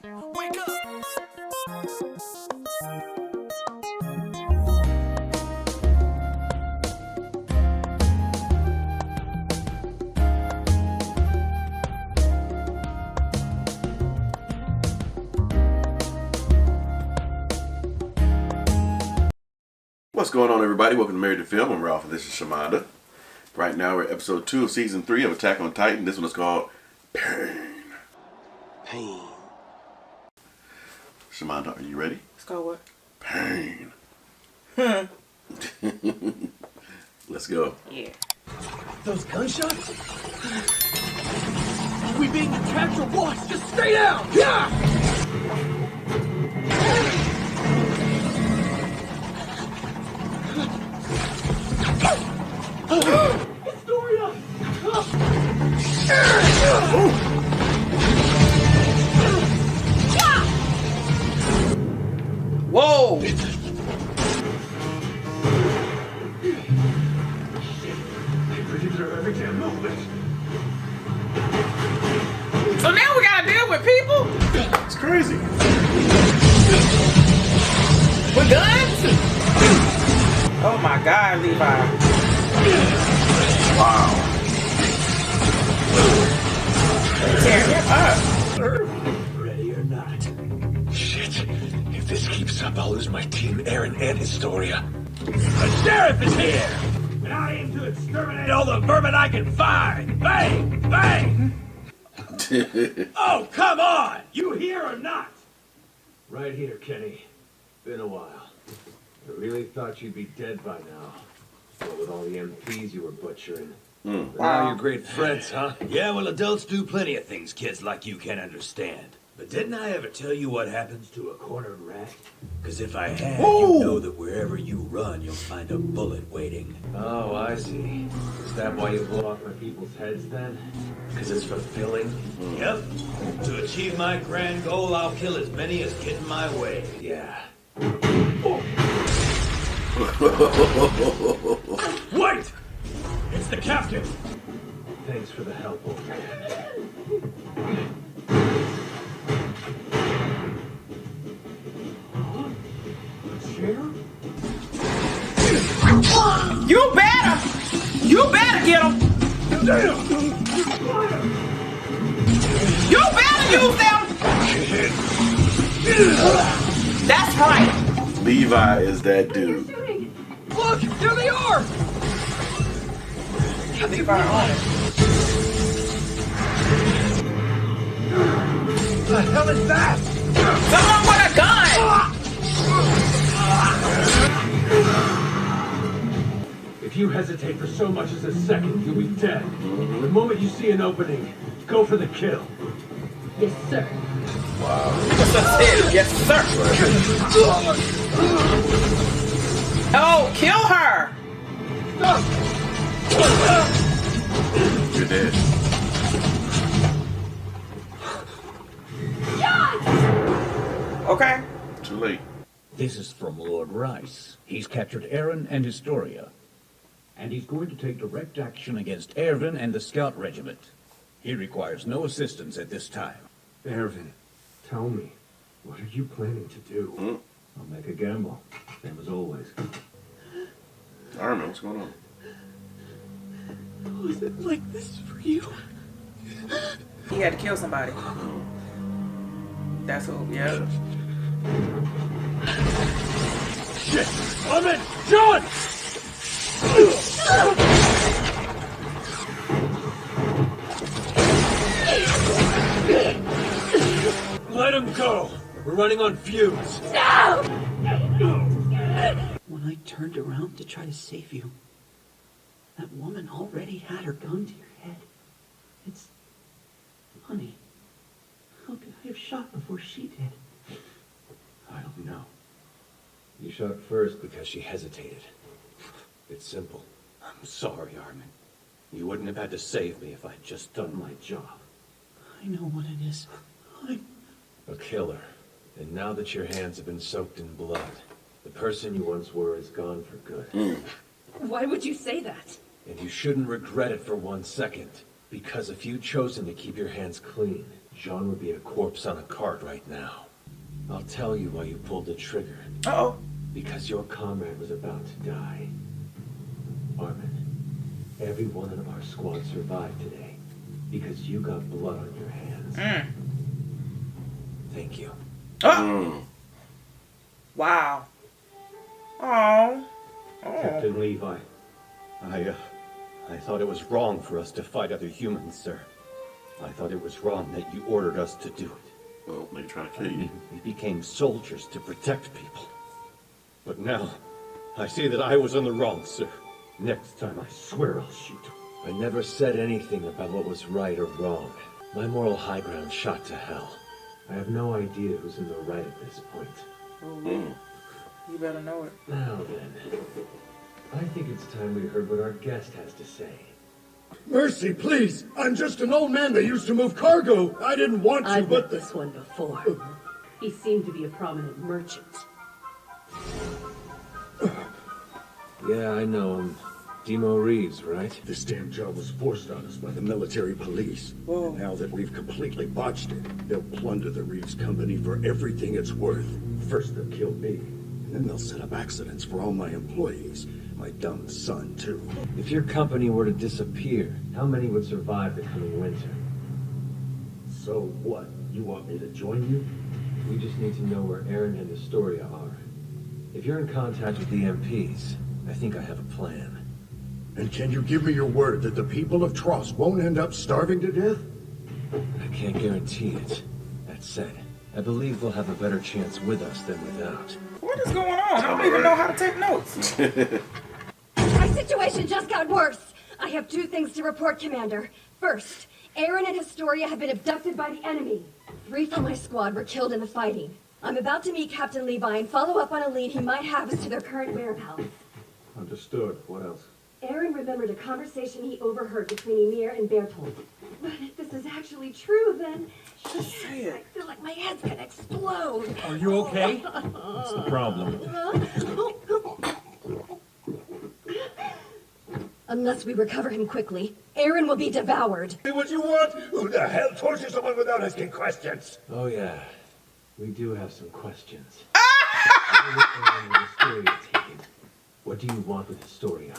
Wake up! What's going on, everybody? Welcome to Married to Film. I'm Ralph and this is Shamanda. Right now we're at episode 2 of season 3 of Attack on Titan. This one is called Pain. Pain. Shamanda, are you ready? It's called what? Pain. Let's go. Yeah. Those gunshots? Are we being attacked or what? Just stay down! Yeah! Historia! Whoa! So now we gotta deal with people? It's crazy. With guns? Oh my God, Levi. Wow. Tear him up. Ready or not. Shit. If this keeps up, I'll lose my team, Aaron and Historia. The sheriff is here! And I aim to exterminate all the vermin I can find! Bang! Bang! Oh, come on! You here or not? Right here, Kenny. Been a while. I really thought you'd be dead by now. What with all the MPs you were butchering. But now you're great friends, huh? Yeah, well, adults do plenty of things kids like you can't understand. But didn't I ever tell you what happens to a cornered rat? Because if I had, you know that wherever you run, you'll find a bullet waiting. Oh, I see. Is that why you blow off my people's heads, then? Because it's fulfilling? Yep. To achieve my grand goal, I'll kill as many as get in my way. Yeah. Wait! It's the captain! Thanks for the help, old man. You better! You better get him! You better use them! That's right! Levi is that dude. Look! There they are! Levi on it. The hell is that? Someone with a gun! If you hesitate for so much as a second, you'll be dead. The moment you see an opening, go for the kill. Yes, sir. Yes, sir. Oh, kill her! You're dead. Okay. Too late. This is from Lord Rice. He's captured Aaron and Historia. And he's going to take direct action against Erwin and the Scout Regiment. He requires no assistance at this time. Erwin, tell me, what are you planning to do? I'll make a gamble. Same as always. Iron Man, what's going on? Was it like this for you? He had to kill somebody. That's who, yeah. Shit! I'm in! John! Let him go! We're running on fumes! When I turned around to try to save you, that woman already had her gun to your head. It's funny. How could I have shot before she did? I don't know. You shot first because she hesitated. It's simple. I'm sorry, Armin. You wouldn't have had to save me if I'd just done my job. I know what it is. A killer. And now that your hands have been soaked in blood, the person you once were is gone for good. Why would you say that? And you shouldn't regret it for 1 second. Because if you'd chosen to keep your hands clean, Jean would be a corpse on a cart right now. I'll tell you why you pulled the trigger. Uh-oh. Because your comrade was about to die. Armin, every one of our squad survived today because you got blood on your hands. Thank you. Oh. Wow. Oh. Captain Levi, I thought it was wrong for us to fight other humans, sir. I thought it was wrong that you ordered us to do it. Well, they try to kill you. We became soldiers to protect people. But now, I see that I was in the wrong, sir. Next time, I swear I'll shoot. I never said anything about what was right or wrong. My moral high ground shot to hell. I have no idea who's in the right at this point. You better know it. Now then, I think it's time we heard what our guest has to say. Mercy, please! I'm just an old man that used to move cargo. I didn't want to, I've but met this one before. He seemed to be a prominent merchant. Yeah, I know him. Demo Reeves, right? this damn job was forced on us by the military police. Whoa. And now that we've completely botched it, they'll plunder the Reeves Company for everything it's worth. First they'll kill me, and then they'll set up accidents for all my employees. My dumb son, too. If your company were to disappear, how many would survive the coming winter? So what? You want me to join you? We just need to know where Aaron and Astoria are. If you're in contact with the MPs, I think I have a plan. And can you give me your word that the people of Tross won't end up starving to death? I can't guarantee it. That said, I believe we'll have a better chance with us than without. What is going on? I don't even know how to take notes. My situation just got worse. I have 2 things to report, Commander. First, Aaron and Astoria have been abducted by the enemy. 3 from my squad were killed in the fighting. I'm about to meet Captain Levi and follow up on a lead he might have as to their current whereabouts. Understood. What else? Aaron remembered a conversation he overheard between Ymir and Bertolt. But if this is actually true, then... Just say it. I feel like my head's gonna explode. Are you okay? What's the problem? Unless we recover him quickly, Aaron will be devoured. Say what you want? Who the hell tortures someone without asking questions? Oh yeah, we do have some questions. What do you want with Astoria?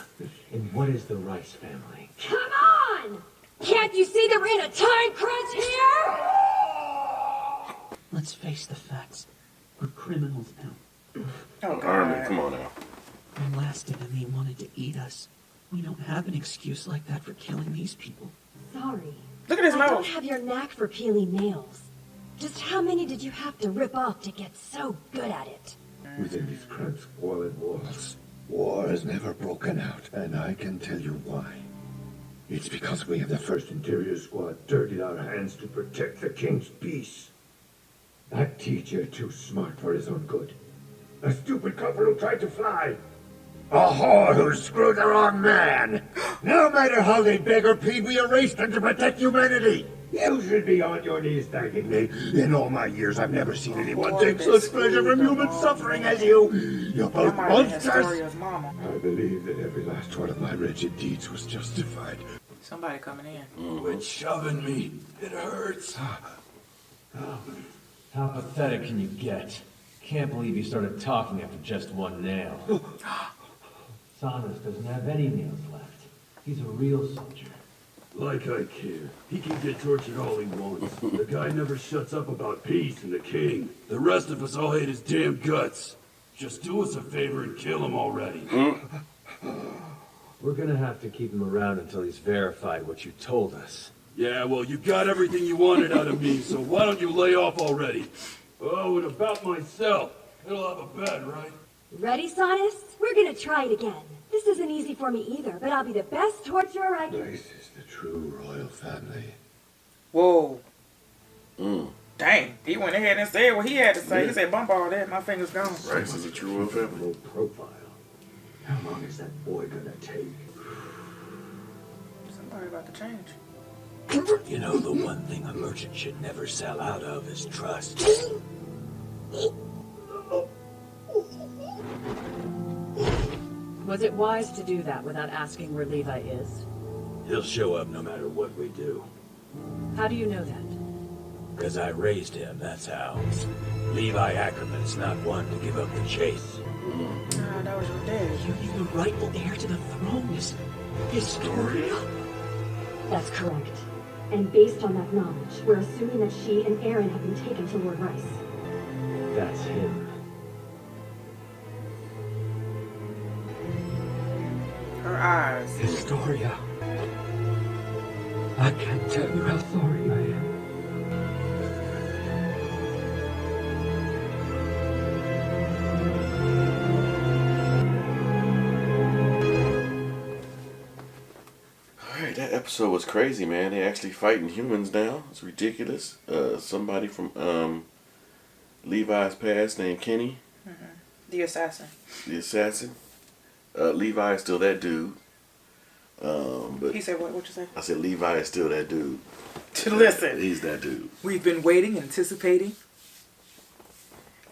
And what is the Rice family? Come on! Can't you see that we're in a time crunch here? Let's face the facts. We're criminals now. Oh, Armin, God. come on now. Our last enemy wanted to eat us. We don't have an excuse like that for killing these people. Sorry. Look at his I don't nose. have your knack for peeling nails. Just how many did you have to rip off to get so good at it? Within these cramped, squalid walls, war has never broken out, and I can tell you why. It's because we have the 1st Interior Squad dirtied our hands to protect the King's peace. That teacher too smart for his own good. A stupid couple who tried to fly. A whore who screwed the wrong man. No matter how they beg or plead, we erased them to protect humanity. You should be on your knees thanking me. In all my years, I've never seen anyone take such pleasure from human suffering as you. You're both That might have been monsters. Astoria's mama. I believe that every last one of my wretched deeds was justified. Somebody coming in. Quit shoving me. It hurts. How pathetic can you get? Can't believe you started talking after just one nail. Saunders doesn't have any nails left. He's a real soldier. Like I care. He can get tortured all he wants. The guy never shuts up about peace and the king. The rest of us all hate his damn guts. Just do us a favor and kill him already. We're gonna have to keep him around until he's verified what you told us. Yeah, well, you got everything you wanted out of me, so why don't you lay off already? Oh, and about myself. It'll have a bed, right? Ready, Sonus? We're gonna try it again. This isn't easy for me either, but I'll be the best torturer I can. This is the true royal family. Whoa. Dang. He went ahead and said what he had to say. Yeah. He said, bump all that. My finger's gone. Rice is a true royal family. Low profile. How long is that boy gonna take? Somebody about to change. You know, the one thing a merchant should never sell out of is trust. Was it wise to do that without asking where Levi is? He'll show up no matter what we do. How do you know that? Because I raised him, that's how. Levi Ackerman's not one to give up the chase. Oh, that was your dad. You mean the rightful heir to the throne is Historia? That's correct. And based on that knowledge, we're assuming that she and Aaron have been taken to Lord Rice. That's him. Her eyes. Historia. I can't tell you how sorry I am. Alright, that episode was crazy, man. They actually fighting humans now. It's ridiculous. Somebody from Levi's past named Kenny. The assassin. The assassin. Levi is still that dude. But He said, what you say? I said Levi is still that dude. Listen. He's that dude. We've been waiting, anticipating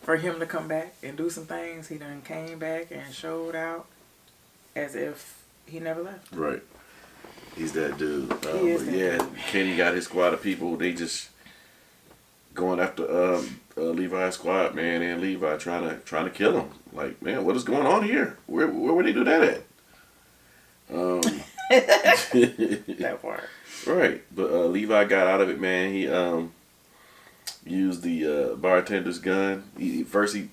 for him to come back and do some things. He done came back and showed out as if he never left. Right. He's that dude. He is But that yeah, dude. Kenny got his squad of people. They just going after Levi's squad, man, and Levi trying to kill him. Like, man, what is going on here? Where would they do that at? That part. Right, but Levi got out of it, man. He used the bartender's gun. First he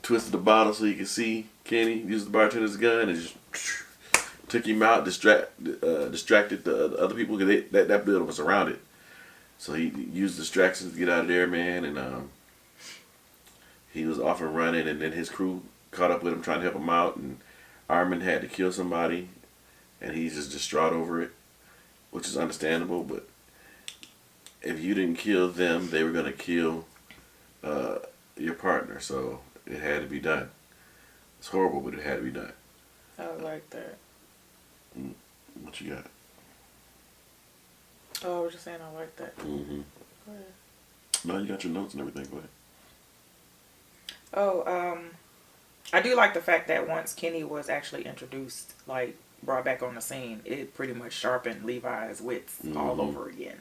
twisted the bottle so he could see Kenny. Used the bartender's gun and just took him out. Distracted the other people because that building was surrounded. So he used distractions to get out of there, man. And he was off and running, and then his crew caught up with him trying to help him out. And Armin had to kill somebody, and he's just distraught over it, which is understandable. But if you didn't kill them, they were going to kill your partner. So it had to be done. It's horrible, but it had to be done. I like that. What you got? Oh, I was just saying I like that. Mm-hmm. Go ahead. No, you got your notes and everything. Go ahead. Oh, I do like the fact that once Kenny was actually introduced, like brought back on the scene, it pretty much sharpened Levi's wits all over again.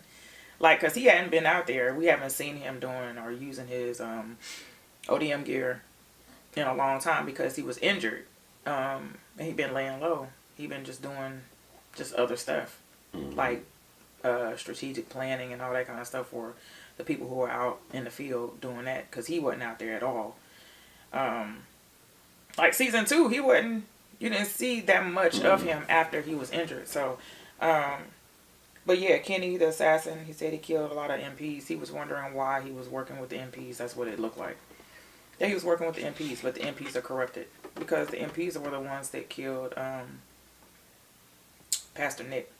Like, cause he hadn't been out there. We haven't seen him doing or using his ODM gear in a long time because he was injured. And he been laying low. He been just doing just other stuff, like strategic planning and all that kind of stuff for the people who are out in the field doing that, because he wasn't out there at all. Like season 2, he wasn't. You didn't see that much of him after he was injured. So, but yeah, Kenny the assassin, he said he killed a lot of MPs. He was wondering why he was working with the MPs. That's what it looked like. Yeah, he was working with the MPs, but the MPs are corrupted because the MPs were the ones that killed Pastor Nick.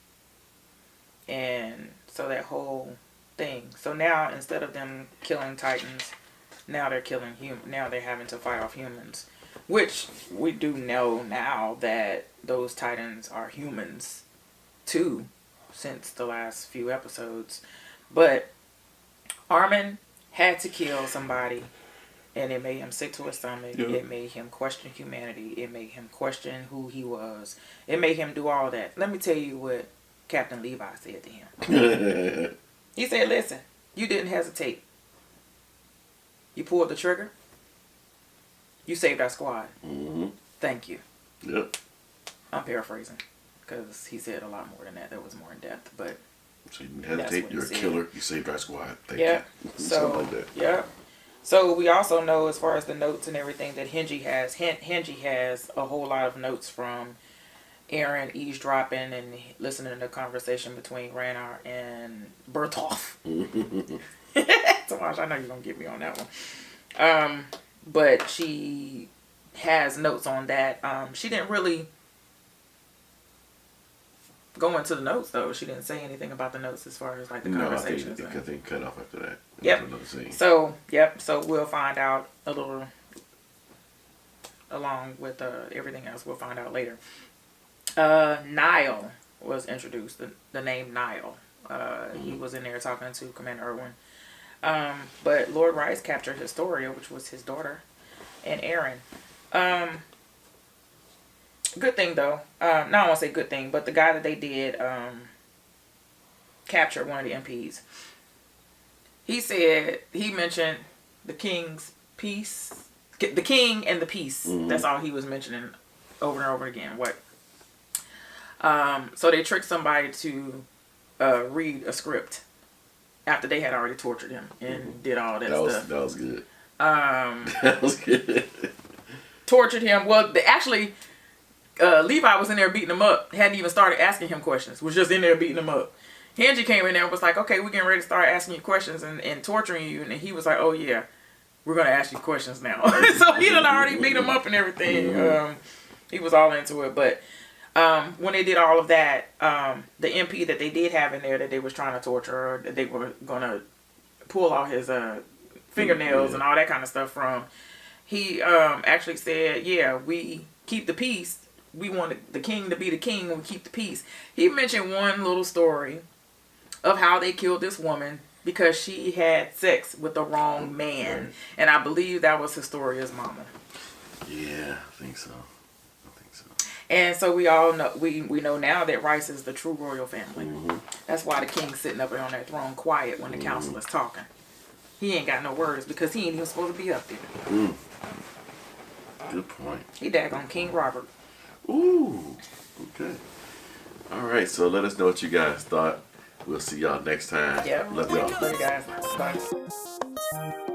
And so that whole thing. So now instead of them killing Titans, now they're killing now they're having to fight off humans. Which we do know now that those Titans are humans too, since the last few episodes. But Armin had to kill somebody, and it made him sick to his stomach. Yeah. It made him question humanity. It made him question who he was. It made him do all that. Let me tell you what Captain Levi said to him. He said, listen, you didn't hesitate. You pulled the trigger. You saved our squad. Thank you. Yep. I'm paraphrasing because he said a lot more than that. That was more in depth, but so you didn't hesitate. You're a killer. You saved our squad. Thank you. So like that. Yeah. So we also know, as far as the notes and everything, that Henji has a whole lot of notes from Aaron eavesdropping and listening to the conversation between Ragnar and Bertolf. Tomash, I know you're gonna get me on that one. But she has notes on that. She didn't really go into the notes, though. She didn't say anything about the notes as far as like the conversations. I think cut off after that. Yep. So we'll find out a little along with everything else. We'll find out later. Niall was introduced. The name Niall. He was in there talking to Commander Erwin. But Lord Rice captured Historia, which was his daughter, and Aaron. Good thing though. No, I won't say good thing, but the guy that they did capture, one of the MPs, he said, he mentioned the king's peace, the king and the peace. That's all he was mentioning over and over again. What? So they tricked somebody to read a script after they had already tortured him and did all that stuff. That was good. That was good. Tortured him. Well, actually, Levi was in there beating him up. Hadn't even started asking him questions. Was just in there beating him up. Henry came in there and was like, okay, we're getting ready to start asking you questions and torturing you. And he was like, oh yeah, we're going to ask you questions now. So he done already beat him up and everything. He was all into it. But when they did all of that, the MP that they did have in there that they was trying to torture, or that they were going to pull all his fingernails and all that kind of stuff from, he actually said, yeah, we keep the peace. We want the king to be the king and we keep the peace. He mentioned one little story of how they killed this woman because she had sex with the wrong man. And I believe that was Historia's mama. Yeah, I think so. And so we all know, we know now that Rice is the true royal family. That's why the king's sitting up there on that throne quiet when the council is talking. He ain't got no words because he ain't even supposed to be up there. Good point. He daggone King Robert. Ooh, okay. All right, so let us know what you guys thought. We'll see y'all next time. Yeah. Love y'all. Love you guys. Bye.